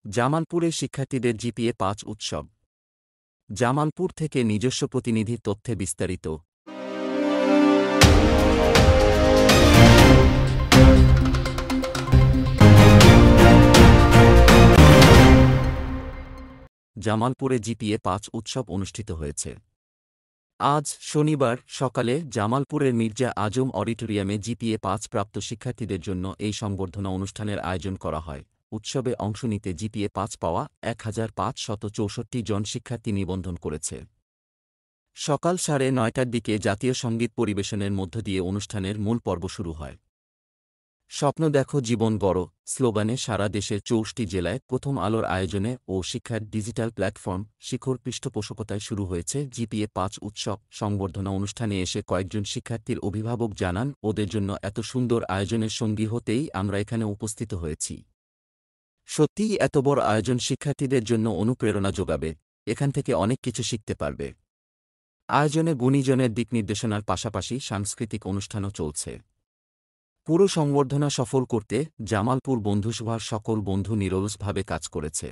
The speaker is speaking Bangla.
জামালপুরে শিক্ষার্থীদের জিপিএ-৫ উৎসব। জামালপুর থেকে নিজস্ব প্রতিনিধির তথ্যে বিস্তারিত। জামালপুরে জিপিএ-৫ উৎসব অনুষ্ঠিত হয়েছে। আজ শনিবার সকালে জামালপুরের মির্জা আজম অডিটোরিয়ামে জিপিএ-৫ প্রাপ্ত শিক্ষার্থীদের জন্য এই সংবর্ধনা অনুষ্ঠানের আয়োজন করা হয়। উৎসবে অংশ নিতে জিপিএ-৫ পাওয়া ১,৫৬৪ জন শিক্ষার্থী নিবন্ধন করেছে। সকাল ৯:৩০টার দিকে জাতীয় সঙ্গীত পরিবেশনের মধ্য দিয়ে অনুষ্ঠানের মূল পর্ব শুরু হয়। স্বপ্ন দেখো জীবন গড় স্লোগানে সারা দেশের ৬৪টি জেলায় প্রথম আলোর আয়োজনে ও শিক্ষার ডিজিটাল প্ল্যাটফর্ম শিখর পৃষ্ঠপোষকতায় শুরু হয়েছে জিপিএ-৫ উৎসব। সংবর্ধনা অনুষ্ঠানে এসে কয়েকজন শিক্ষার্থীর অভিভাবক জানান, ওদের জন্য এত সুন্দর আয়োজনের সঙ্গী হতেই আমরা এখানে উপস্থিত হয়েছি। সত্যিই এত বড় আয়োজন শিক্ষার্থীদের জন্য অনুপ্রেরণা যোগাবে, এখান থেকে অনেক কিছু শিখতে পারবে। আয়োজনে গুণীজনের দিকনির্দেশনার পাশাপাশি সাংস্কৃতিক অনুষ্ঠানও চলছে। পুরো সংবর্ধনা সফল করতে জামালপুর বন্ধুসভার সকল বন্ধু নিরলসভাবে কাজ করেছে।